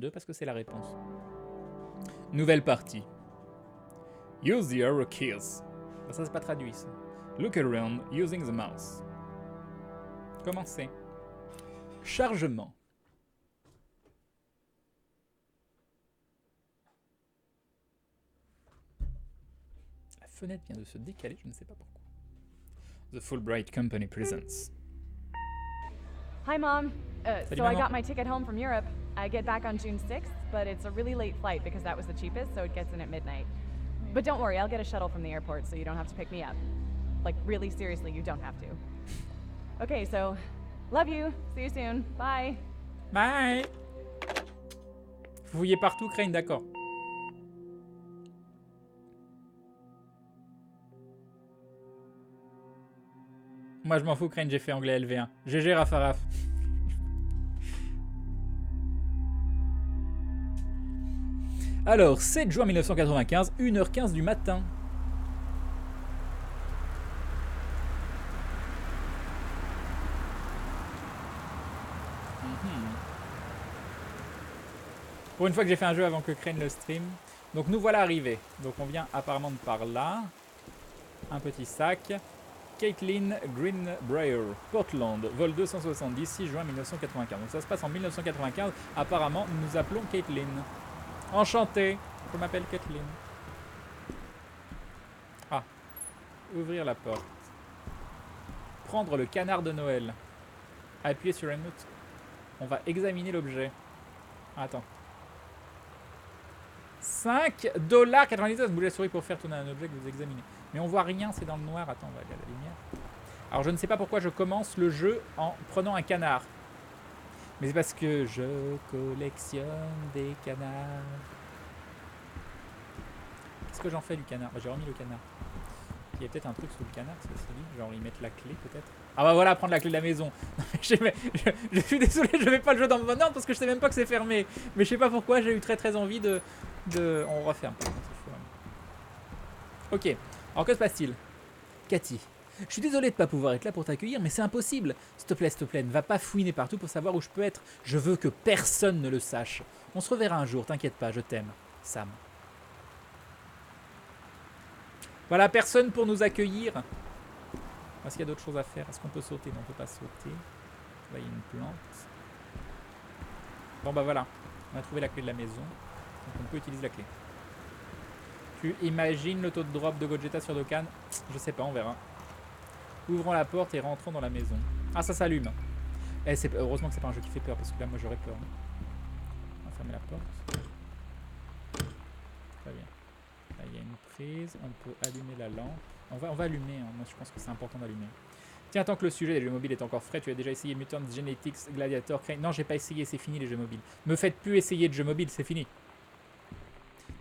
2 parce que c'est la réponse. Nouvelle partie. Use the arrow keys. Ça, c'est pas traduit, ça. Look around using the mouse. Commencez. Chargement. La fenêtre vient de se décaler, je ne sais pas pourquoi. The Fulbright Company presents. Hi, Mom. Salut, So I maman. got my ticket home from Europe. I get back on June 6th, but it's a really late flight because that was the cheapest, so it gets in at midnight. But don't worry, I'll get a shuttle from the airport so you don't have to pick me up. Like, really seriously, you don't have to. Okay, so, love you. See you soon. Bye. Bye. Vous voyez partout, Crane, d'accord. Moi, je m'en fous, Crane, j'ai fait anglais LV1. GG, Rafaraf. Alors, 7 juin 1995, 1h15 du matin. Pour une fois que j'ai fait un jeu avant que Crane le stream. Donc nous voilà arrivés. Donc on vient apparemment de par là. Un petit sac. Caitlin Greenbrier, Portland, vol 270, 6 juin 1995. Donc ça se passe en 1995. Apparemment, nous nous appelons Caitlin. Enchanté, je m'appelle Caitlin. Ah, ouvrir la porte. Prendre le canard de Noël. Appuyer sur une note. On va examiner l'objet. Attends. $5,99. Bougez la souris pour faire tourner un objet que vous examinez. Mais on voit rien, c'est dans le noir. Attends, on va aller à la lumière. Alors je ne sais pas pourquoi je commence le jeu en prenant un canard. Mais c'est parce que je collectionne des canards. Qu'est-ce que j'en fais du canard? J'ai remis le canard. Il y a peut-être un truc sous le canard, c'est dit. Genre y mettre la clé peut-être. Ah bah voilà, prendre la clé de la maison. je suis désolé, je mets pas le jeu dans le bon ordre parce que je sais même pas que c'est fermé. Mais je sais pas pourquoi, j'ai eu très envie de... On referme. Ok, alors que se passe-t-il? Cathy. Je suis désolé de pas pouvoir être là pour t'accueillir, mais c'est impossible. S'il te plaît, ne va pas fouiner partout pour savoir où je peux être. Je veux que personne ne le sache. On se reverra un jour, t'inquiète pas, je t'aime. Sam. Voilà, personne pour nous accueillir. Est-ce qu'il y a d'autres choses à faire? Est-ce qu'on peut sauter? Non, on peut pas sauter. Là, il y a une plante. Bon, bah voilà. On a trouvé la clé de la maison. Donc on peut utiliser la clé. Tu imagines le taux de drop de Gogeta sur Dokkan? Je sais pas, on verra. Ouvrons la porte et rentrons dans la maison. Ah, ça s'allume. Heureusement que c'est pas un jeu qui fait peur, parce que là, moi, j'aurais peur. On va fermer la porte. Très bien. Là, il y a une prise. On peut allumer la lampe. On va allumer. Hein. Moi, je pense que c'est important d'allumer. Tiens, tant que le sujet des jeux mobiles est encore frais, tu as déjà essayé Mutant Genetics, Gladiator, Crane. Non, j'ai pas essayé, c'est fini les jeux mobiles. Me faites plus essayer de jeux mobiles, c'est fini.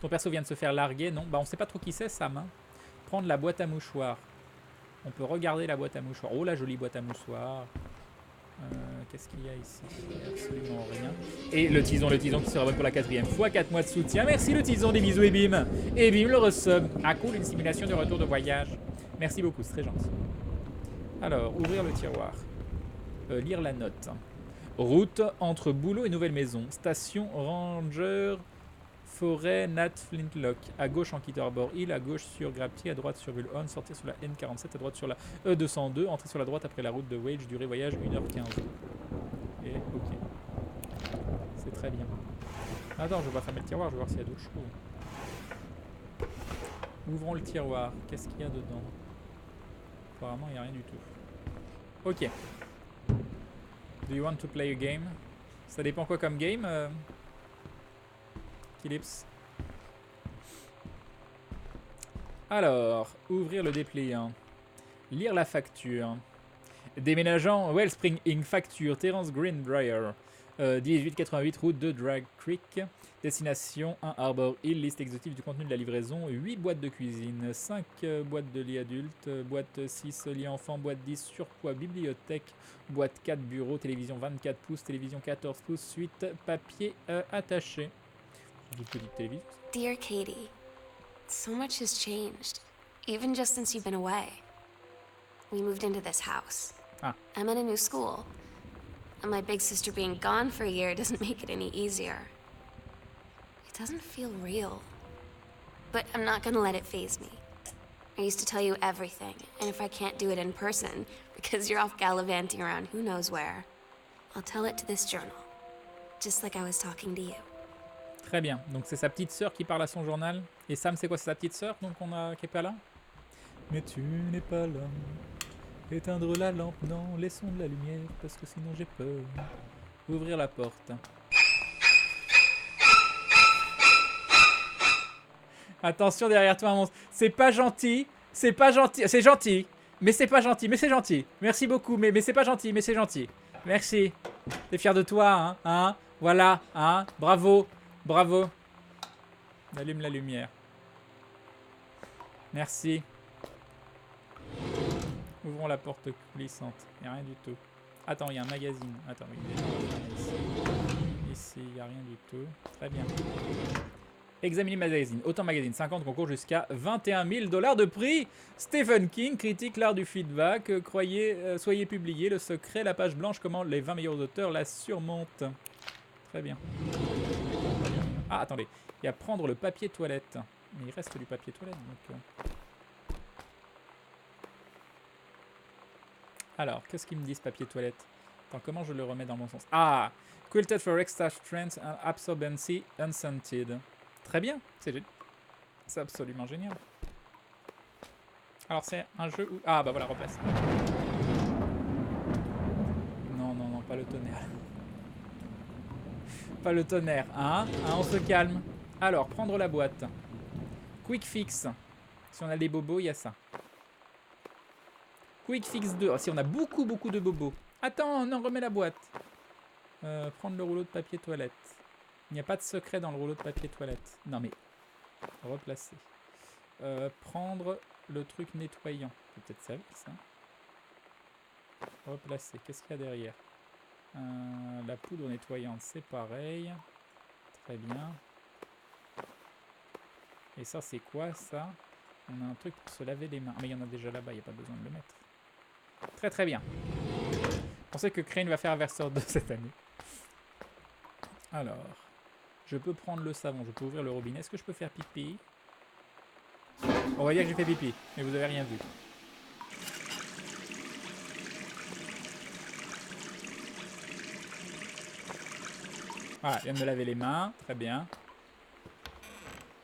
Ton perso vient de se faire larguer, non? Bah, on sait pas trop qui c'est, Sam. Hein. Prendre la boîte à mouchoirs. On peut regarder la boîte à mouchoirs. Oh, la jolie boîte à mouchoirs. Qu'est-ce qu'il y a ici? Absolument rien. Et le tison qui sera bon pour la 4e fois. 4 mois de soutien. Merci le tison, des bisous et bim. Et bim, le resub. Ah cool, une simulation de retour de voyage. Merci beaucoup, c'est très gentil. Alors, ouvrir le tiroir. Lire la note. Route entre boulot et nouvelle maison. Station Ranger... Forêt Nat Flintlock, à gauche en Kitterbor Hill, à gauche sur Grapty, à droite sur Bullhorn, sortir sur la N47, à droite sur la E202, entrer sur la droite après la route de Wage, durée voyage 1h15. Et ok. C'est très bien. Attends, je vais pas fermer le tiroir, je vais voir s'il y a d'autres choses. Ouvrons le tiroir, qu'est-ce qu'il y a dedans? Apparemment, il n'y a rien du tout. Ok. Do you want to play a game? Ça dépend quoi comme game Alors, ouvrir le dépliant. Lire la facture. Déménageant Wellspring Inc. Facture. Terence Greenbrier. 1888 route de Drag Creek. Destination 1 Arbor Hill. Liste exhaustive du contenu de la livraison. 8 boîtes de cuisine. 5 boîtes de lit adulte. Boîte 6 lit enfant. Boîte 10 surpoids. Bibliothèque. Boîte 4 bureau. Télévision 24 pouces. Télévision 14 pouces. Suite papier attaché. Dear Katie, so much has changed, even just since you've been away. We moved into this house. I'm in a new school, and my big sister being gone for a year doesn't make it any easier. doesn't feel real. But I'm not gonna let it faze me. I used to tell you everything, and if I can't do it in person, because you're off gallivanting around who knows where, I'll tell it to this journal. Just like I was talking to you. Très bien. Donc c'est sa petite sœur qui parle à son journal. Et Sam, c'est quoi? C'est sa petite sœur donc qui est pas là? Mais tu n'es pas là. Éteindre la lampe, non, laissons de la lumière, parce que sinon j'ai peur. Ouvrir la porte. Attention derrière toi, un monstre. C'est pas gentil, c'est pas gentil, c'est gentil, mais c'est pas gentil, mais c'est gentil. Merci beaucoup, mais c'est pas gentil, mais c'est gentil. Merci. T'es fier de toi, hein? Voilà, hein? Bravo, bravo. Allume la lumière. Merci. Ouvrons la porte glissante. Il n'y a rien du tout. Attends, il y a un magazine. Attends, oui, ici, il n'y a rien du tout. Très bien. Examiner magazine. Autant magazine. 50 concours jusqu'à 21 000 $ de prix. Stephen King critique l'art du feedback. Soyez publié. Le secret, la page blanche, comment les 20 meilleurs auteurs la surmontent. Très bien. Ah, attendez. Il y a prendre le papier toilette. Mais il reste du papier toilette. Donc, alors, qu'est-ce qu'ils me disent, papier toilette? Attends, comment je le remets dans mon sens? Ah! Quilted for extra strength and absorbency unscented. Très bien, c'est absolument génial. Alors, c'est un jeu où... Ah, bah voilà, replace. Non, non, non, pas le tonnerre. Pas le tonnerre, hein? On se calme. Alors, prendre la boîte. Quick fix. Si on a des bobos, il y a ça. Quick fix 2. Oh, si on a beaucoup de bobos. Attends, non, remets la boîte. Prendre le rouleau de papier toilette. Il n'y a pas de secret dans le rouleau de papier toilette. Non mais, replacer. Prendre le truc nettoyant. Peut-être ça, ça. Replacer. Qu'est-ce qu'il y a derrière? La poudre nettoyante, c'est pareil. Très bien. Et ça, c'est quoi, ça? On a un truc pour se laver les mains. Mais il y en a déjà là-bas, il n'y a pas besoin de le mettre. Très très bien. On sait que Crane va faire un verseur 2 cette année. Alors, je peux prendre le savon, je peux ouvrir le robinet. Est-ce que je peux faire pipi? On va dire que j'ai fait pipi, mais vous avez rien vu. Voilà, il vient de me laver les mains, très bien.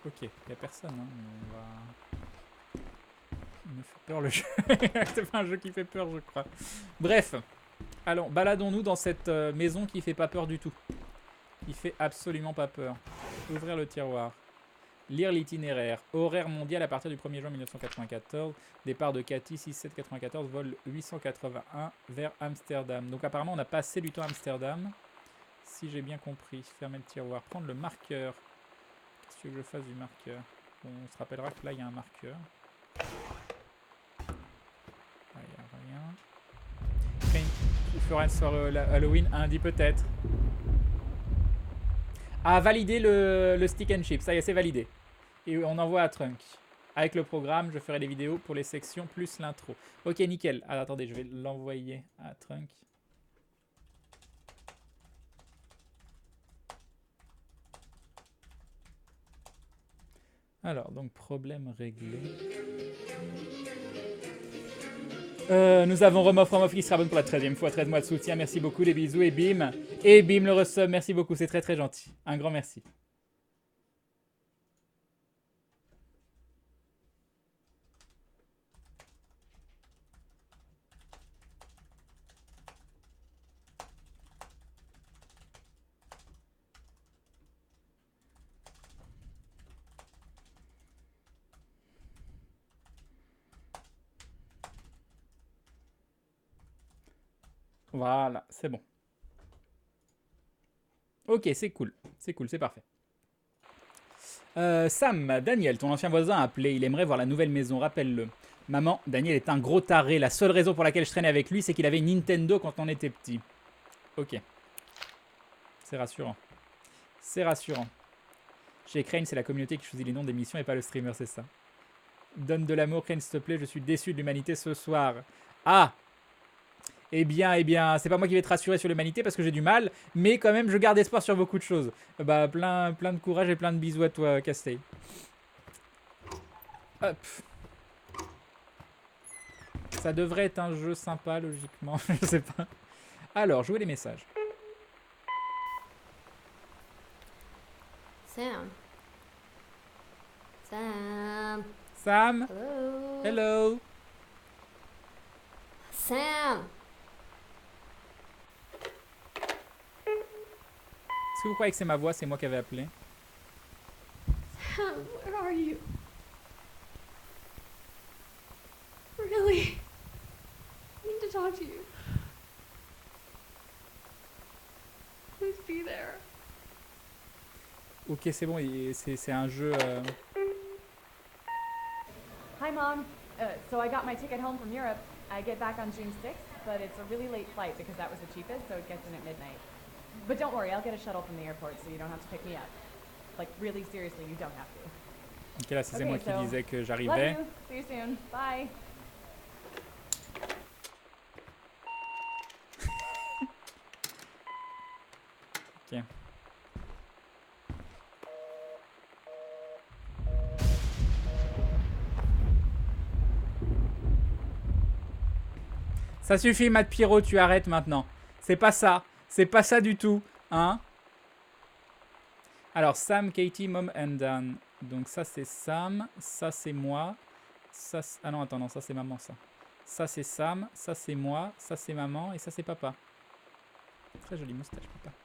Ok, il n'y a personne. Hein. On va... Il me fait peur le jeu. C'est pas un jeu qui fait peur, je crois. Bref, allons, baladons-nous dans cette maison qui fait pas peur du tout. Il fait absolument pas peur. Ouvrir le tiroir. Lire l'itinéraire. Horaire mondial à partir du 1er juin 1994. Départ de Cathy 6-7-94, vol 881 vers Amsterdam. Donc apparemment on a passé du temps à Amsterdam. Si j'ai bien compris. Fermer le tiroir. Prendre le marqueur. Qu'est-ce que tu veux que je fasse du marqueur? Bon, on se rappellera que là il y a un marqueur. Là il n'y a rien. Il fera une soirée Halloween lundi peut-être. À valider le stick and chip. Ça y est, c'est validé. Et on envoie à Trunk. Avec le programme, je ferai des vidéos pour les sections plus l'intro. Ok, nickel. Alors, attendez, je vais l'envoyer à Trunk. Alors, donc, problème réglé. Nous avons Romoff qui se rabonne pour la 13e fois. 13 mois de soutien. Merci beaucoup, des bisous. Et bim. Et bim, le resub. Merci beaucoup. C'est très très gentil. Un grand merci. Voilà, c'est bon. Ok, c'est cool. C'est cool, c'est parfait. Sam, Daniel, ton ancien voisin a appelé. Il aimerait voir la nouvelle maison, rappelle-le. Maman, Daniel est un gros taré. La seule raison pour laquelle je traînais avec lui, c'est qu'il avait une Nintendo quand on était petit. Ok. C'est rassurant. C'est rassurant. Chez Crane, c'est la communauté qui choisit les noms d'émissions et pas le streamer, c'est ça. Donne de l'amour, Crane, s'il te plaît. Je suis déçu de l'humanité ce soir. Ah! Eh bien, c'est pas moi qui vais te rassurer sur l'humanité parce que j'ai du mal, mais quand même, je garde espoir sur beaucoup de choses. Bah, plein de courage et plein de bisous à toi, Castell. Hop. Ça devrait être un jeu sympa, logiquement. Je sais pas. Alors, jouer les messages. Sam. Sam. Sam. Hello. Hello. Sam. Est-ce que vous croyez que c'est ma voix? C'est moi qui avais appelé. Sam, where are you? Really? I need to talk to you. Please be there. Ok, c'est bon. C'est un jeu... Hi, Mom. So I got my ticket home from Europe. I get back on June 6th, but it's a really late flight because that was the cheapest, so it gets in at midnight. But don't worry, I'll get a shuttle from the airport, so you don't have to pick me up. Like, really seriously, you don't have to. Ok, là, c'est Okay, moi qui so, disais que Love j'arrivais. you. See you soon. Bye. Ok. Ça suffit, Matt Pyro, tu arrêtes maintenant. C'est pas ça. C'est pas ça du tout. Hein? Alors, Sam, Katie, Mom and Dan. Donc ça, c'est Sam. Ça, c'est moi. Ça, ah non, attends, non, ça, c'est maman, ça. Ça, c'est Sam. Ça, c'est moi. Ça, c'est maman. Et ça, c'est papa. Très jolie moustache, papa.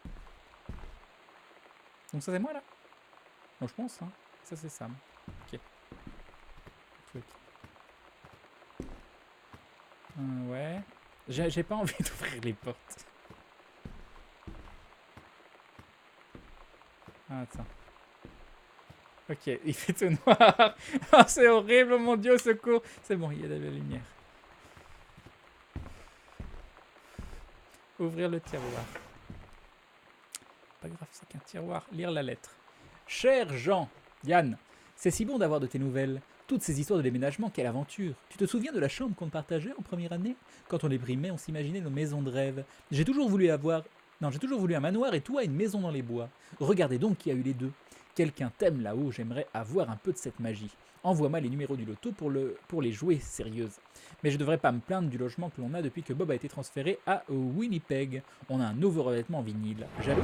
Donc ça, c'est moi, là? Bon, je pense, hein. Ça, c'est Sam. Ok. Ok, ok. Ouais. J'ai pas envie d'ouvrir les portes. Ah, attends. Ok, il fait tout noir. Oh, c'est horrible, mon Dieu, au secours. C'est bon, il y a de la lumière. Ouvrir le tiroir. Pas grave, c'est qu'un tiroir. Lire la lettre. Cher Jean, Yann, c'est si bon d'avoir de tes nouvelles. Toutes ces histoires de déménagement, quelle aventure. Tu te souviens de la chambre qu'on partageait en première année? Quand on les primait, on s'imaginait nos maisons de rêve. J'ai toujours voulu un manoir et toi une maison dans les bois. Regardez donc qui a eu les deux. Quelqu'un t'aime là-haut, j'aimerais avoir un peu de cette magie. Envoie-moi les numéros du loto pour les jouer sérieuses. Mais je devrais pas me plaindre du logement que l'on a depuis que Bob a été transféré à Winnipeg. On a un nouveau revêtement vinyle. Jalouse?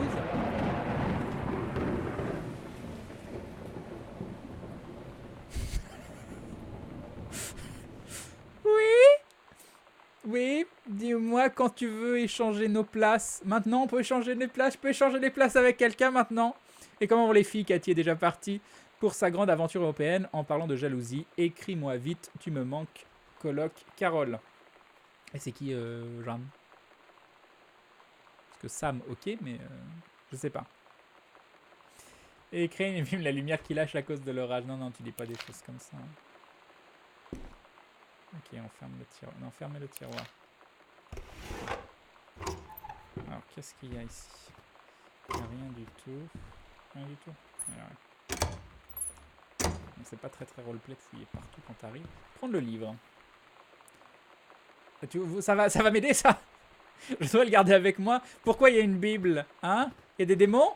Oui, dis-moi quand tu veux échanger nos places. Maintenant, on peut échanger les places. Je peux échanger les places avec quelqu'un maintenant. Et comment vont les filles? Cathy est déjà partie pour sa grande aventure européenne en parlant de jalousie. Écris-moi vite, tu me manques. Coloc Carole. Et c'est qui, Jeanne? Parce que Sam, ok, mais je sais pas. Et Crane et la lumière qui lâche à cause de l'orage. Non, non, tu dis pas des choses comme ça. Ok, on ferme le tiroir. Non, fermez le tiroir. Alors, qu'est-ce qu'il y a ici? Il n'y a rien du tout. Rien du tout. C'est pas très roleplay de fouiller partout quand t'arrives. Prendre le livre. Ça va m'aider ça? Je dois le garder avec moi. Pourquoi il y a une Bible? Hein? Il y a des démons?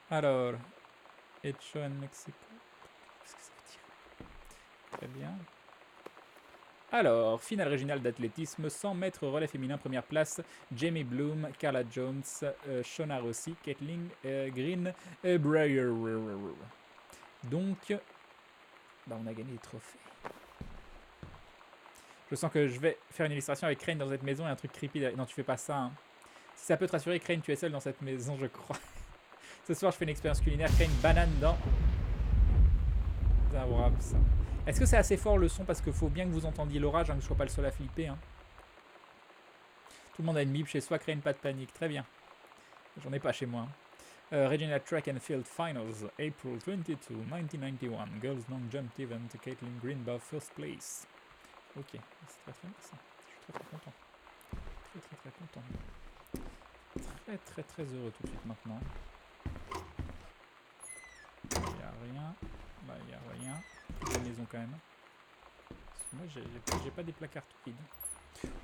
Alors, Hecho en Mexico. Qu'est-ce que ça veut dire? Très bien. Alors, finale régionale d'athlétisme, 100 mètres relais féminin, première place, Jamie Bloom, Carla Jones, Shona Rossi, Kathleen Green, Breyer. Donc, bah, on a gagné des trophées. Je sens que je vais faire une illustration avec Crane dans cette maison et un truc creepy. Non, tu fais pas ça. Hein. Si ça peut te rassurer, Crane, tu es seul dans cette maison, je crois. Ce soir, je fais une expérience culinaire. Crane, banane dans un wraps. Est-ce que c'est assez fort le son? Parce qu'il faut bien que vous entendiez l'orage, hein, que je ne sois pas le seul à flipper. Hein. Tout le monde a une Bible chez soi, Crane, pas de panique. Très bien. J'en ai pas chez moi. Regional Track and Field Finals, April 22, 1991. Girls Long Jump Event, Caitlin Greenbaugh, first place. Ok, c'est très bien ça. Je suis très content. Très content. Très heureux tout de suite maintenant. Il n'y a rien. Là, il n'y a rien. maison quand même. Parce que moi, j'ai pas des placards tout vides.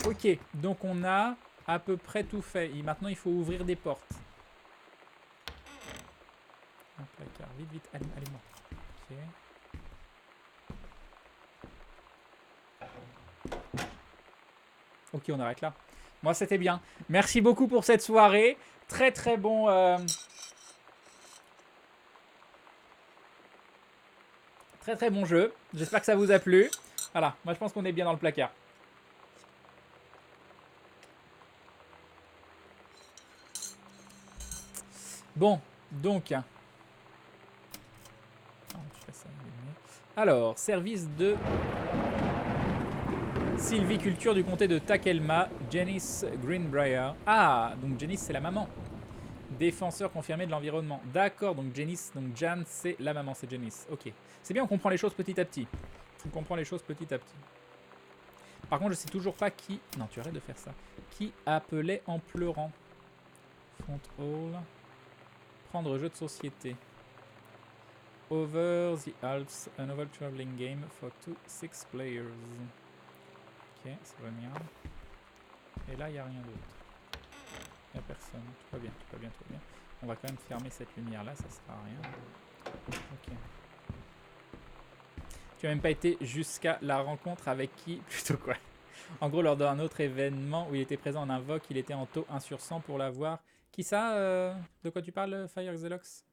Ok, donc on a à peu près tout fait. Et maintenant, il faut ouvrir des portes. Un placard, vite, vite, allez-moi. Ok. Ok, on arrête là. Moi, c'était bien. Merci beaucoup pour cette soirée. Très, très bon... Très, très bon jeu. J'espère que ça vous a plu. Voilà, moi, je pense qu'on est bien dans le placard. Bon, donc... Alors, service de... sylviculture du comté de Takelma, Janice Greenbrier. Ah, donc Janice, c'est la maman. Défenseur confirmé de l'environnement. D'accord, donc Janice, donc Jan, c'est la maman, c'est Janice. Ok. C'est bien, on comprend les choses petit à petit. On comprend les choses petit à petit. Par contre, je sais toujours pas qui... Non, tu arrêtes de faire ça. Qui appelait en pleurant. Front hall. Prendre jeu de société. Over the Alps, a novel traveling game for 6 players. Ok, ça va bien. Et là, il n'y a rien d'autre. Il n'y a personne. Tout va bien, tout va bien, tout va bien. On va quand même fermer cette lumière-là, ça ne sert à rien. Ok. Tu n'as même pas été jusqu'à la rencontre avec qui? Plutôt quoi. En gros, lors d'un autre événement où il était présent en invoque, il était en taux 1 sur 100 pour l'avoir. Qui ça De quoi tu parles, Fire Xelox?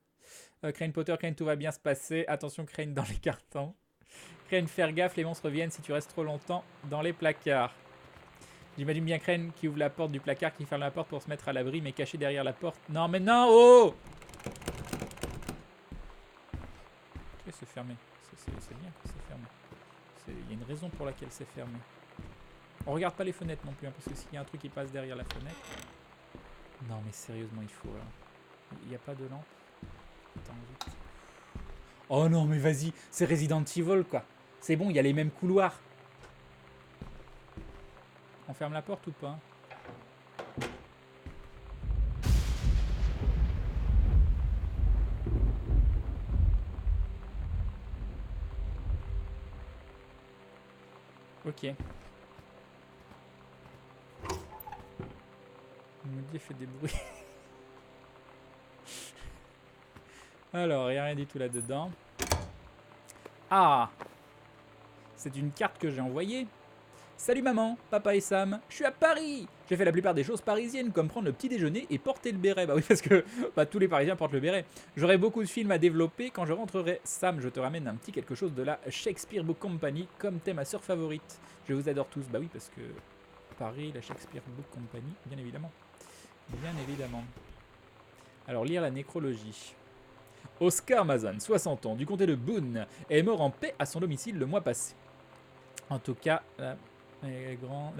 Crane Potter, Crane, tout va bien se passer. Attention, Crane dans les cartons. Crane, faire gaffe, les monstres reviennent si tu restes trop longtemps dans les placards. J'imagine bien Crane qui ouvre la porte du placard, qui ferme la porte pour se mettre à l'abri, mais caché derrière la porte. Non, mais non, oh! Ok, c'est fermé. C'est bien que c'est fermé. Il y a une raison pour laquelle c'est fermé. On regarde pas les fenêtres non plus, hein, parce que s'il y a un truc qui passe derrière la fenêtre... Non, mais sérieusement, il faut... Il n'y a pas de lampe. Attends, vite. Oh non, mais vas-y, c'est Resident Evil, quoi. C'est bon, il y a les mêmes couloirs. On ferme la porte ou pas? Ok. Moody fait des bruits. Alors, il n'y a rien du tout là-dedans. Ah! C'est une carte que j'ai envoyée. Salut maman, papa et Sam, je suis à Paris. J'ai fait la plupart des choses parisiennes, comme prendre le petit déjeuner et porter le béret. Bah oui, parce que tous les Parisiens portent le béret. J'aurai beaucoup de films à développer. Quand je rentrerai, Sam, je te ramène un petit quelque chose de la Shakespeare Book Company, comme t'es ma sœur favorite. Je vous adore tous. Bah oui, parce que Paris, la Shakespeare Book Company, bien évidemment. Bien évidemment. Alors, lire la nécrologie. Oscar Mazan, 60 ans, du comté de Boone, est mort en paix à son domicile le mois passé. En tout cas, la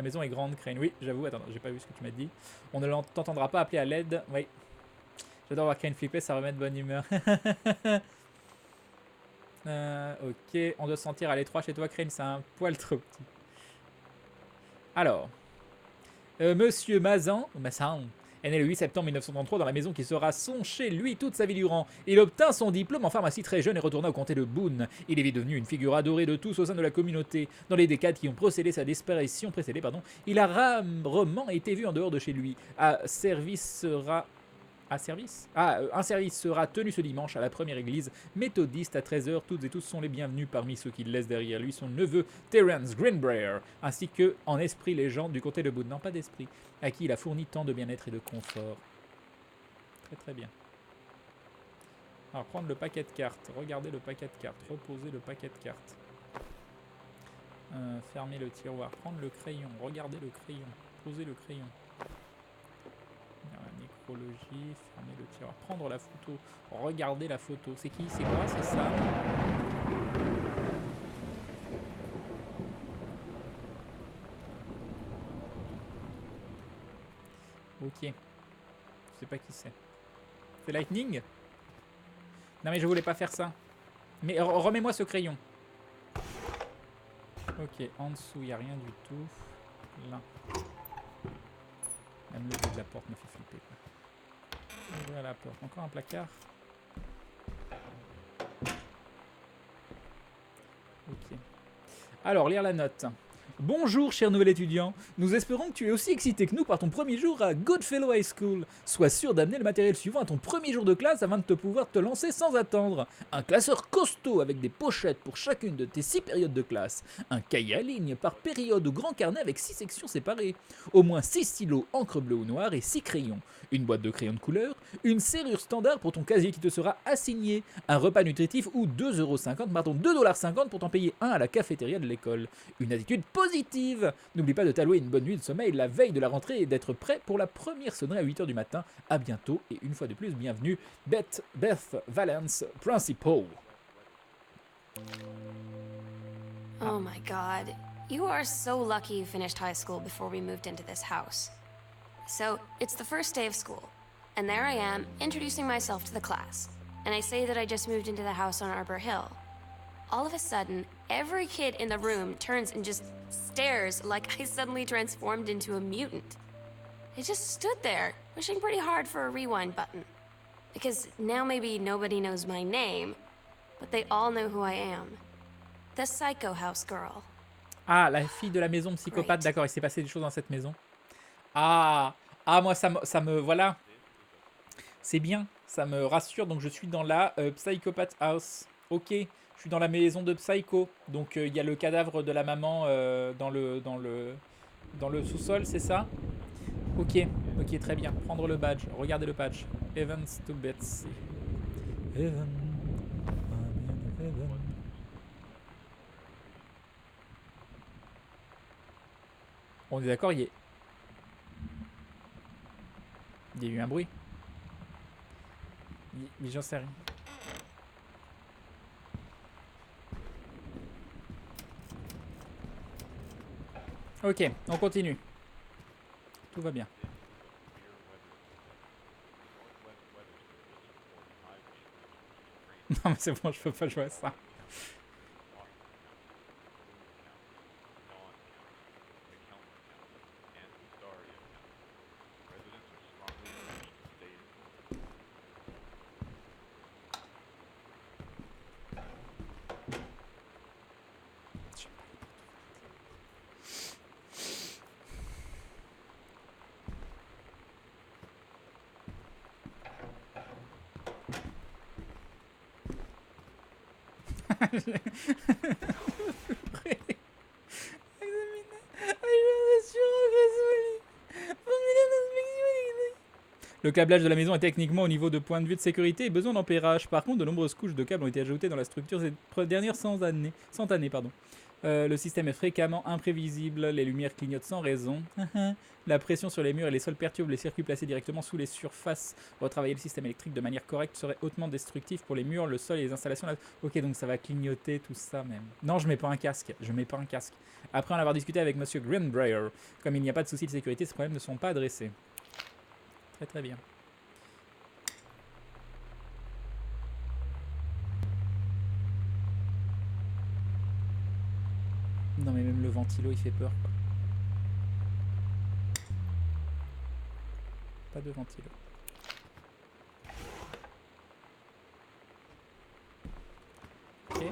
maison est grande, Crane. Oui, j'avoue, attends, j'ai pas vu ce que tu m'as dit. On ne t'entendra pas appeler à l'aide. Oui. J'adore voir Crane flipper, ça remet de bonne humeur. Ok, on doit se sentir à l'étroit chez toi, Crane, c'est un poil trop petit. Alors, Monsieur Mazan est né le 8 septembre 1933 dans la maison qui sera son chez lui toute sa vie durant. Il obtint son diplôme en pharmacie très jeune et retourna au comté de Boone. Il est vite devenu une figure adorée de tous au sein de la communauté. Dans les décades qui ont précédé sa disparition, il a rarement été vu en dehors de chez lui. Un service sera tenu ce dimanche à la première église méthodiste à 13h. Toutes et tous sont les bienvenus parmi ceux qui laissent derrière lui son neveu Terence Greenbrier, ainsi que en esprit légende du comté de Boone. Non, pas d'esprit, à qui il a fourni tant de bien-être et de confort. Très très bien. Alors prendre le paquet de cartes, regarder le paquet de cartes, reposer le paquet de cartes. Fermer le tiroir, prendre le crayon, regarder le crayon, poser le crayon. La nécrologie, fermer le tiroir, prendre la photo, regarder la photo. C'est qui? C'est quoi? C'est ça? Ok. Je sais pas qui c'est. C'est Lightning? Non mais je voulais pas faire ça. Mais remets-moi ce crayon. Ok, en dessous, il n'y a rien du tout. Là. Même le bout de la porte me fait flipper. Ouvrir la porte. Encore un placard. Ok. Alors, lire la note. Bonjour, cher nouvel étudiant. Nous espérons que tu es aussi excité que nous par ton premier jour à Goodfellow High School. Sois sûr d'amener le matériel suivant à ton premier jour de classe afin de te pouvoir te lancer sans attendre. Un classeur costaud avec des pochettes pour chacune de tes 6 périodes de classe. Un cahier à ligne par période ou grand carnet avec 6 sections séparées. Au moins 6 stylos encre bleue ou noire et 6 crayons. Une boîte de crayons de couleur. Une serrure standard pour ton casier qui te sera assigné. Un repas nutritif ou 2,50€ pour t'en payer un à la cafétéria de l'école. Une attitude positive. N'oublie pas de t'allouer une bonne nuit de sommeil la veille de la rentrée et d'être prêt pour la première sonnerie à 8h du matin. À bientôt et une fois de plus, bienvenue Beth Valence, Principal. Oh my god. You are so lucky you finished high school before we moved into this house. So, it's the first day of school, and there I am, introducing myself to the class. And I say that I just moved into the house on Arbor Hill. All of a sudden, every kid in the room turns and just stares like I suddenly transformed into a mutant. I just stood there, wishing pretty hard for a rewind button. Because now maybe nobody knows my name, but they all know who I am. The Psycho House Girl. Ah, la fille de la maison psychopathe, Right. d'accord, il s'est passé des choses dans cette maison. Moi ça me voilà, c'est bien, ça me rassure, donc je suis dans la Psychopath House. Ok, je suis dans la maison de Psycho, donc il y a le cadavre de la maman dans le sous-sol, c'est ça? Ok, ok, très bien. Prendre le badge, regardez le badge. Evans to Betsy. Evan, I'm in heaven. On est d'accord, il y a eu un bruit. Mais j'en sais rien. Ok, on continue. Tout va bien. Non mais c'est bon, je peux pas jouer à ça. Le câblage de la maison est techniquement au niveau de point de vue de sécurité et besoin d'ampérage. Par contre, de nombreuses couches de câbles ont été ajoutées dans la structure ces dernières 100 années. Le système est fréquemment imprévisible, les lumières clignotent sans raison. La pression sur les murs et les sols perturbe les circuits placés directement sous les surfaces. Retravailler le système électrique de manière correcte serait hautement destructif pour les murs, le sol et les installations. Ok, donc ça va clignoter tout ça même. Non, je mets pas un casque. Après en avoir discuté avec Monsieur Greenbrier, comme il n'y a pas de souci de sécurité, ces problèmes ne sont pas adressés. Très très bien. Non mais même le ventilo il fait peur quoi. Pas de ventilo. Ok.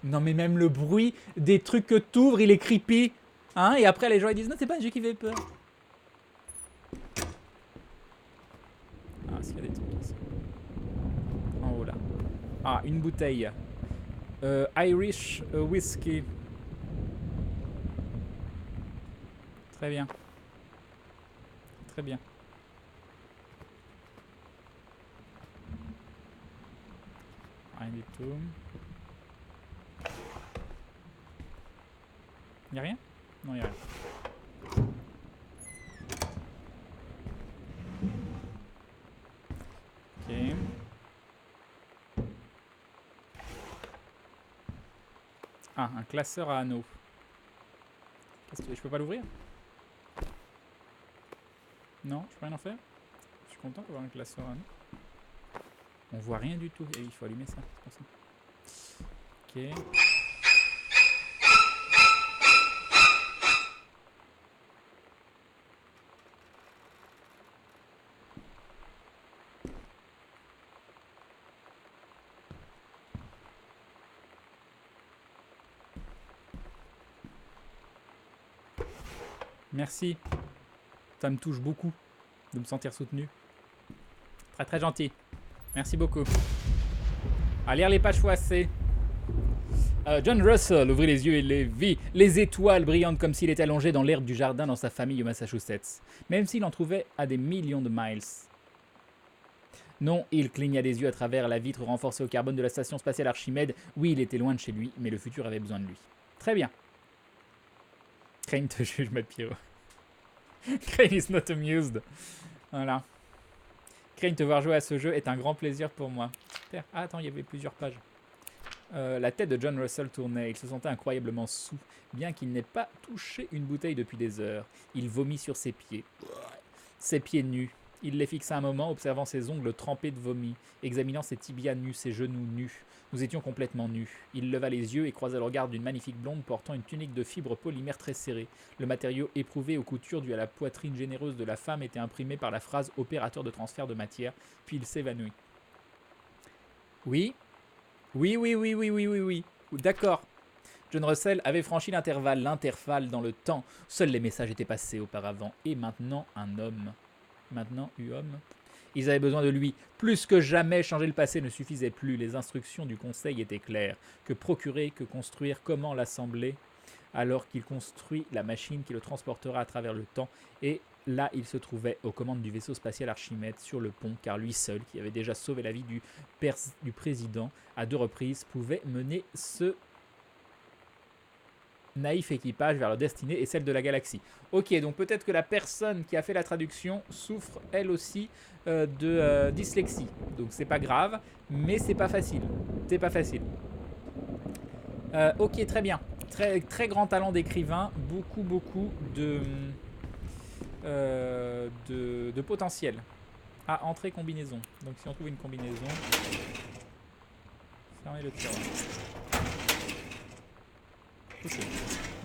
Non mais même le bruit des trucs que t'ouvres il est creepy. Hein, et après les gens ils disent non c'est pas un jeu qui fait peur. Ah s'il y a des trucs ici. En haut là. Ah une bouteille. Irish Whiskey. Très bien. Très bien. Rien du tout. Y'a rien? Non, y'a rien. Ok. Ah, un classeur à anneaux. Qu'est-ce que je peux pas l'ouvrir? Non, je peux rien en faire. Je suis content d'avoir un classeur à anneaux. On voit rien du tout. Et il faut allumer ça, c'est pour ça. Ok. Merci. Ça me touche beaucoup de me sentir soutenu. Très très gentil. Merci beaucoup. À lire les pages x.c. John Russell ouvrit les yeux et les vit. Les étoiles brillantes comme s'il était allongé dans l'herbe du jardin dans sa famille au Massachusetts. Même s'il en trouvait à des millions de miles. Non, il cligna des yeux à travers la vitre renforcée au carbone de la station spatiale Archimède. Oui, il était loin de chez lui, mais le futur avait besoin de lui. Très bien. Crane te juge, Matt Pierrot. Crane is not amused. Voilà. Crane, te voir jouer à ce jeu est un grand plaisir pour moi. Super. Ah, attends, il y avait plusieurs pages. La tête de John Russell tournait. Il se sentait incroyablement saoul, bien qu'il n'ait pas touché une bouteille depuis des heures. Il vomit sur ses pieds. Ses pieds nus. Il les fixa un moment, observant ses ongles trempés de vomi, examinant ses tibias nus, ses genoux nus. Nous étions complètement nus. Il leva les yeux et croisa le regard d'une magnifique blonde portant une tunique de fibres polymères très serrée. Le matériau éprouvé aux coutures dû à la poitrine généreuse de la femme était imprimé par la phrase « opérateur de transfert de matière », puis il s'évanouit. Oui ? Oui. D'accord. John Russell avait franchi l'intervalle dans le temps. Seuls les messages étaient passés auparavant. Et maintenant, un homme. Maintenant, homme. Ils avaient besoin de lui. Plus que jamais, changer le passé ne suffisait plus. Les instructions du conseil étaient claires. Que procurer, que construire, comment l'assembler, alors qu'il construit la machine qui le transportera à travers le temps. Et là, il se trouvait aux commandes du vaisseau spatial Archimède sur le pont, car lui seul, qui avait déjà sauvé la vie du président à 2 reprises, pouvait mener ce naïf équipage vers leur destinée et celle de la galaxie. Ok, donc peut-être que la personne qui a fait la traduction souffre elle aussi de dyslexie. Donc c'est pas grave, mais c'est pas facile. C'est pas facile. Ok, très bien. Très grand talent d'écrivain, beaucoup de potentiel. Ah, entrée combinaison. Donc si on trouve une combinaison, fermez le tiroir. Ok.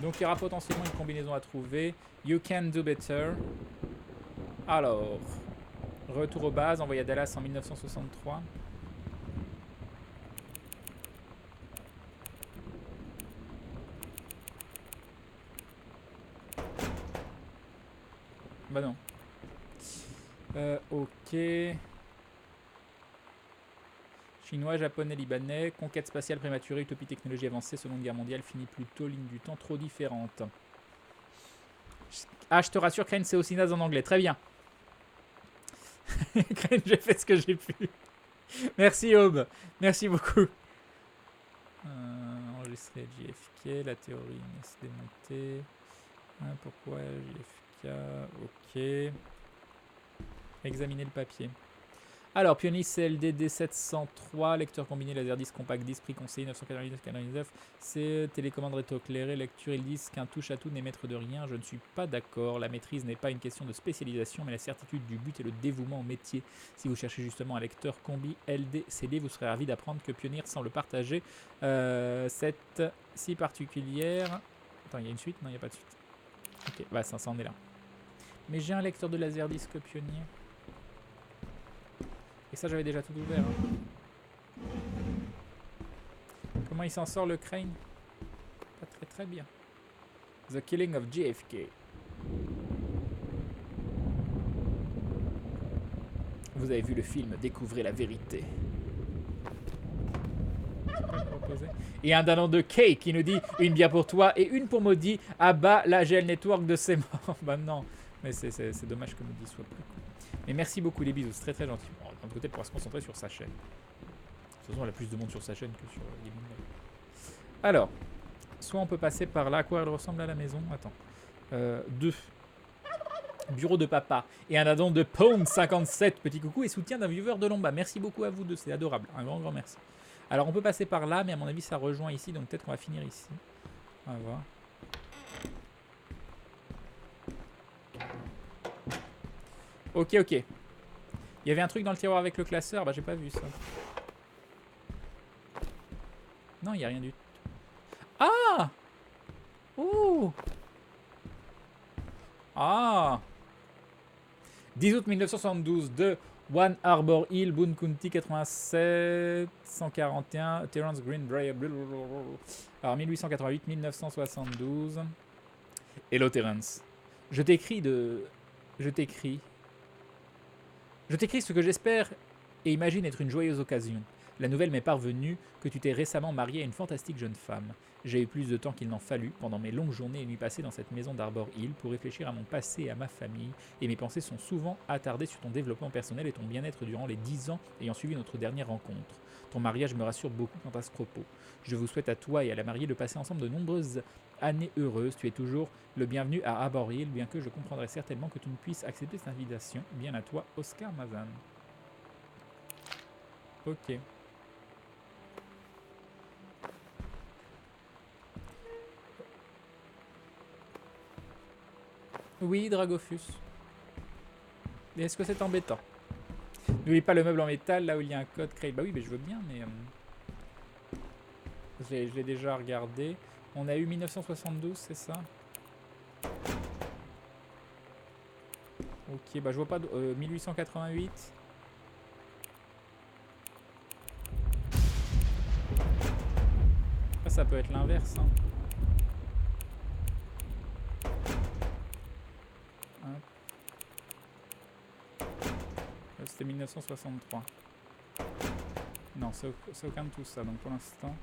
Donc il y aura potentiellement une combinaison à trouver. You can do better. Alors, retour aux bases, envoyé à Dallas en 1963. Bah non. Ok. Chinois, japonais, libanais, conquête spatiale prématurée, utopie technologie avancée, seconde guerre mondiale, finie plus tôt, ligne du temps trop différente. Ah, je te rassure, Crane, c'est aussi naze en anglais. Très bien. Crane, j'ai fait ce que j'ai pu. Merci, Aube. Merci beaucoup. Enregistrer JFK, la théorie se démonter. Pourquoi JFK? Ok. Examiner le papier. Alors, Pioneer CLD D703, lecteur combiné, laserdisc compact disque, prix conseillé 999,99. C'est télécommande rétroéclairée, lecture et disque, un touche-à-tout n'est maître de rien. Je ne suis pas d'accord. La maîtrise n'est pas une question de spécialisation, mais la certitude du but et le dévouement au métier. Si vous cherchez justement un lecteur combi LD CD, vous serez ravi d'apprendre que Pioneer semble partager cette si particulière. Attends, il y a une suite? Non, il n'y a pas de suite. Ok, bah ça en est là. Mais j'ai un lecteur de laserdisc Pioneer. Et ça, j'avais déjà tout ouvert. Hein. Comment il s'en sort, le Crane? Pas très bien. The Killing of JFK. Vous avez vu le film Découvrez la vérité. Et un danon de Kay qui nous dit une bière pour toi et une pour Maudit. Ah bah, la GL Network de ses morts. Bah non. Mais c'est dommage que Maudit soit plus. Mais merci beaucoup les bisous, c'est très gentil. Bon, d'un côté, elle pourra se concentrer sur sa chaîne. De toute façon, elle a plus de monde sur sa chaîne que sur Gaming Live. Alors, soit on peut passer par là. À quoi elle ressemble à la maison? Attends. 2. Bureau de papa. Et un addon de Pound 57. Petit coucou et soutien d'un viewer de Lomba. Merci beaucoup à vous deux, c'est adorable. Un grand merci. Alors, on peut passer par là, mais à mon avis, ça rejoint ici. Donc peut-être qu'on va finir ici. On va voir. Ok. Il y avait un truc dans le tiroir avec le classeur. Bah, j'ai pas vu ça. Non, il n'y a rien du tout. Ah! Ouh! Ah! 10 août 1972 de One Arbor Hill, Boone County 87 141, Terrence Green, Briar. Alors 1888-1972. Hello Terrence. Je t'écris de... Je t'écris. Je t'écris ce que j'espère et imagine être une joyeuse occasion. La nouvelle m'est parvenue que tu t'es récemment marié à une fantastique jeune femme. J'ai eu plus de temps qu'il n'en fallut pendant mes longues journées et nuits passées dans cette maison d'Arbor Hill pour réfléchir à mon passé et à ma famille, et mes pensées sont souvent attardées sur ton développement personnel et ton bien-être durant les 10 ans ayant suivi notre dernière rencontre. Ton mariage me rassure beaucoup quant à ce propos. Je vous souhaite à toi et à la mariée de passer ensemble de nombreuses années heureuses. Tu es toujours le bienvenu à Arbor Hill, bien que je comprendrai certainement que tu ne puisses accepter cette invitation. Bien à toi, Oscar Mazan. Ok. Oui, Dragofus. Est-ce que c'est embêtant? N'oublie pas le meuble en métal, là où il y a un code créé. Bah oui, mais je veux bien, mais... je l'ai déjà regardé. On a eu 1972, c'est ça? Ok, bah je vois pas... 1888. Ça peut être l'inverse, hein. C'était 1963. Non, c'est aucun de tout ça. Donc pour l'instant,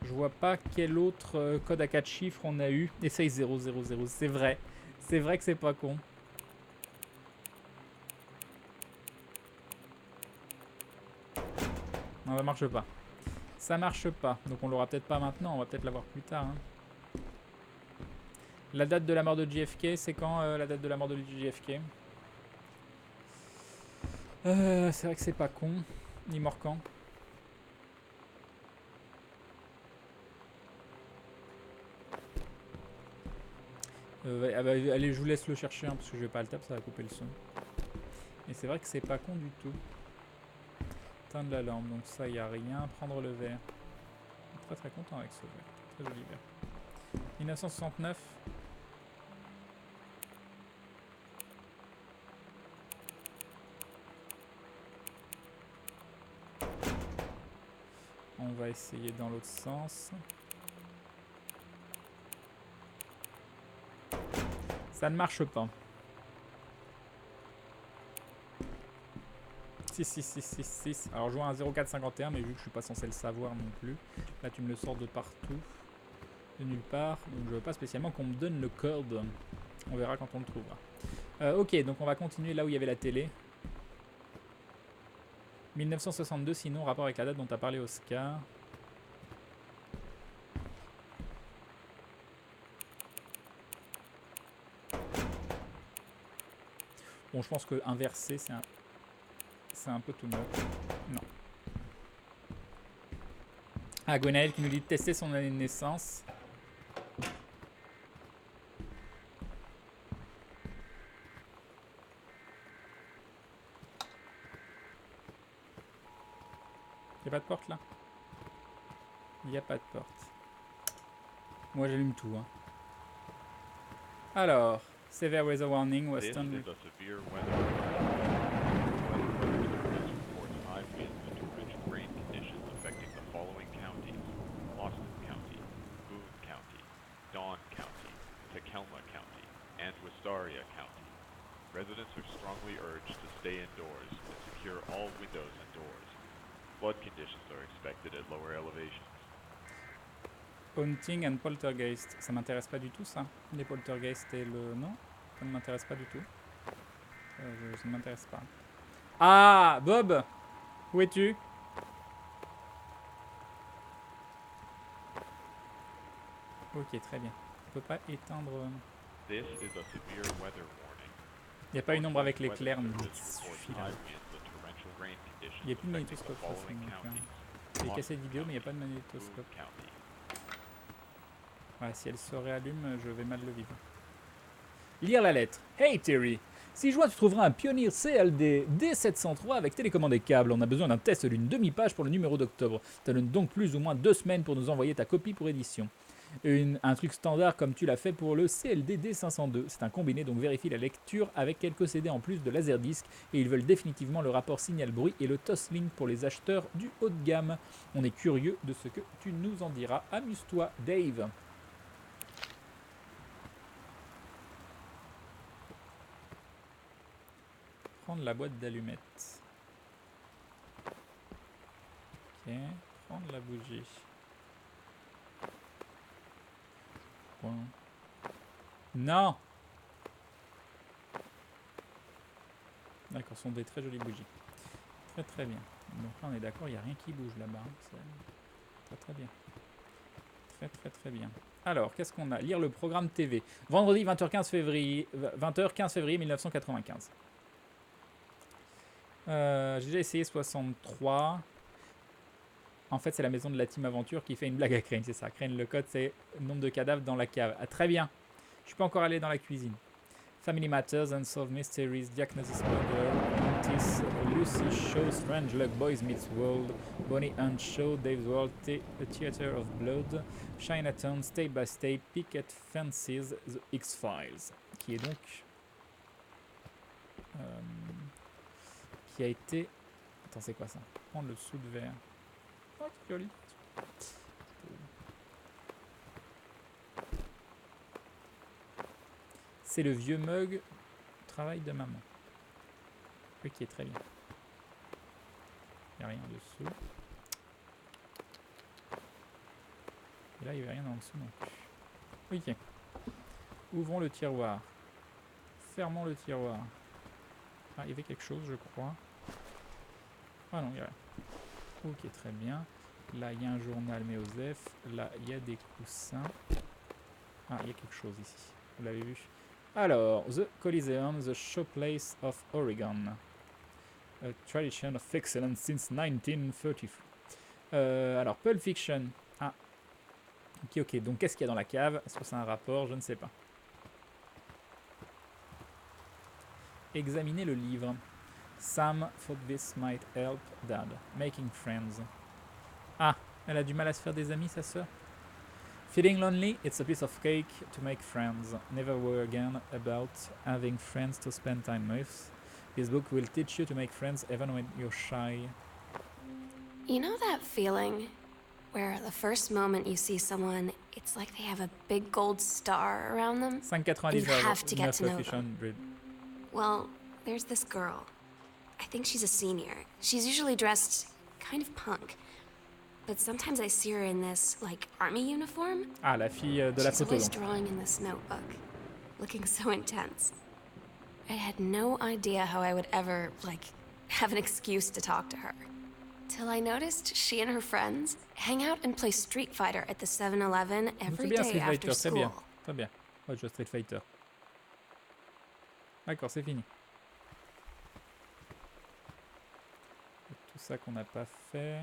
je vois pas quel autre code à 4 chiffres on a eu. Essaye 000. C'est vrai. C'est vrai que c'est pas con. Non, ça marche pas. Ça marche pas. Donc on l'aura peut-être pas maintenant. On va peut-être l'avoir plus tard. Hein. La date de la mort de JFK, c'est quand la date de la mort de JFK? C'est vrai que c'est pas con. Il est mort quand? Allez, je vous laisse le chercher hein, parce que je vais pas le taper, ça va couper le son. Et c'est vrai que c'est pas con du tout. Teindre la lampe, donc ça y a rien. Prendre le verre. Très très content avec ce verre. Très joli verre. 1969. On va essayer dans l'autre sens. Ça ne marche pas. 6. Alors je vois un 0451, mais vu que je suis pas censé le savoir non plus, là tu me le sors de partout, de nulle part, donc je veux pas spécialement qu'on me donne le code. On verra quand on le trouvera. Ok, donc on va continuer là où il y avait la télé. 1962, sinon, rapport avec la date dont tu as parlé, Oscar. Bon, je pense que inverser, c'est un peu tout neuf. Non. Ah, Gwenaël qui nous dit de tester son année de naissance. Y'a pas de porte là? Y a pas de porte. Moi j'allume tout. Hein. Alors, Severe Weather Warning, Western. This is a severe weather reports high winds and torrential rain conditions affecting the following counties: Austin County, Boone County, Dawn County, Tacoma County, and Wistaria County. Residents are strongly urged to stay indoors and secure all windows and doors. Flood conditions are expected at lower elevations. Haunting and Poltergeist. Ça m'intéresse pas du tout ça. Les Poltergeist et le... Non, ça ne m'intéresse pas du tout. Ça ne m'intéresse pas. Ah, Bob! Où es-tu? Ok, très bien. On peut pas éteindre... This is a severe weather warning. Il n'y a pas une ombre avec l'éclair, mais ça suffit là. Il n'y a plus de magnétoscope. J'ai cassé de vidéo, mais il n'y a pas de magnétoscope. Ouais, si elle se réallume, je vais mal le vivre. Lire la lettre. Hey Terry, si joint tu trouveras un Pioneer CLD D703 avec télécommande et câble. On a besoin d'un test d'une demi-page pour le numéro d'octobre. Tu as donc plus ou moins 2 semaines pour nous envoyer ta copie pour édition. Un truc standard comme tu l'as fait pour le CLD D502. C'est un combiné, donc vérifie la lecture avec quelques CD en plus de Laserdisc. Et ils veulent définitivement le rapport signal-bruit et le Toslink pour les acheteurs du haut de gamme. On est curieux de ce que tu nous en diras. Amuse-toi, Dave. Prendre la boîte d'allumettes. Ok. Prendre la bougie. Bon. Non! D'accord, ce sont des très jolies bougies. Très très bien. Donc là on est d'accord, il n'y a rien qui bouge là-bas. C'est très très bien. Très très très bien. Alors, qu'est-ce qu'on a? Lire le programme TV. Vendredi 20h15 février, 20h15 février 1995. J'ai déjà essayé 63. En fait, c'est la maison de la Team Aventure qui fait une blague à Crane, c'est ça. Crane, le code, c'est nombre de cadavres dans la cave. Ah, très bien. Je peux encore aller dans la cuisine. Family Matters, Unsolved Mysteries, Diagnosis Murder, Montis, Lucy Show, Strange Luck, Boys Meets World, Bonnie and Show, Dave's World, A Theater of Blood, Chinatown, Step by Step, Picket Fences, The X-Files, qui est donc... qui a été... Attends, c'est quoi ça? Prendre le sous de verre. Oh, c'est joli. C'est le vieux mug travail de maman. Ok, très bien. Il n'y a rien dessous. Et là, il n'y avait rien en dessous non plus. Ok. Ouvrons le tiroir. Fermons le tiroir. Ah, il y avait quelque chose, je crois. Ah non, il n'y a rien. Ok, très bien. Là, il y a un journal, mais Osef. Là, il y a des coussins. Ah, il y a quelque chose ici. Vous l'avez vu? Alors, The Coliseum, the showplace of Oregon. A tradition of excellence since 1933. Alors, Pulp Fiction. Ah. Ok, ok. Donc, qu'est-ce qu'il y a dans la cave? Est-ce que c'est un rapport? Je ne sais pas. Examinez le livre. Sam thought this might help Dad. Making friends. Ah, elle a du mal à se faire des amis, sa sœur? Feeling lonely? It's a piece of cake to make friends. Never worry again about having friends to spend time with. This book will teach you to make friends even when you're shy. You know that feeling where the first moment you see someone, it's like they have a big gold star around them? 5,99 You have to get to know Fiction Grid. Well, there's this girl. I think she's a senior. She's usually dressed kind of punk. But sometimes I see her in this, like, army uniform. Ah, la fille de la She's photo always donc. drawing in this notebook, looking so intense. I had no idea how I would ever, like, have an excuse to talk to her. Till I noticed she and her friends hang out and play Street Fighter at the 7-Eleven C'est every bien day Street after Fighter, très bien. school. Très bien. Ouais, je joue à Street Fighter. D'accord, c'est fini. Tout ça qu'on n'a pas fait.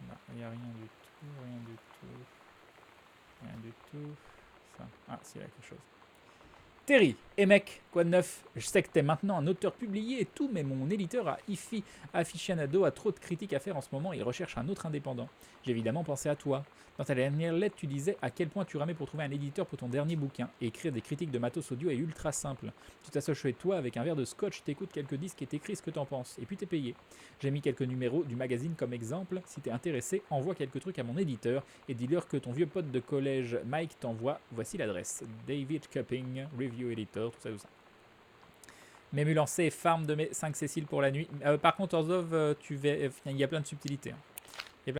Non, il n'y a rien du tout, rien du tout. Rien du tout. Ça. Ah, si, il y a quelque chose. Terry, et mec, quoi de neuf? Je sais que t'es maintenant un auteur publié et tout, mais mon éditeur aficionado a trop de critiques à faire en ce moment et il recherche un autre indépendant. J'ai évidemment pensé à toi. Dans ta dernière lettre, tu disais à quel point tu ramais pour trouver un éditeur pour ton dernier bouquin. Et écrire des critiques de matos audio est ultra simple. Tu t'assois chez toi avec un verre de scotch, t'écoutes quelques disques et t'écris ce que t'en penses. Et puis t'es payé. J'ai mis quelques numéros du magazine comme exemple. Si t'es intéressé, envoie quelques trucs à mon éditeur et dis-leur que ton vieux pote de collège Mike t'envoie. Voici l'adresse. David Cupping, Review Editor, tout ça, tout ça. Mému lancé, farm de mes 5 Cécile pour la nuit. Par contre, Orzhov, il y a plein de subtilités. Hein.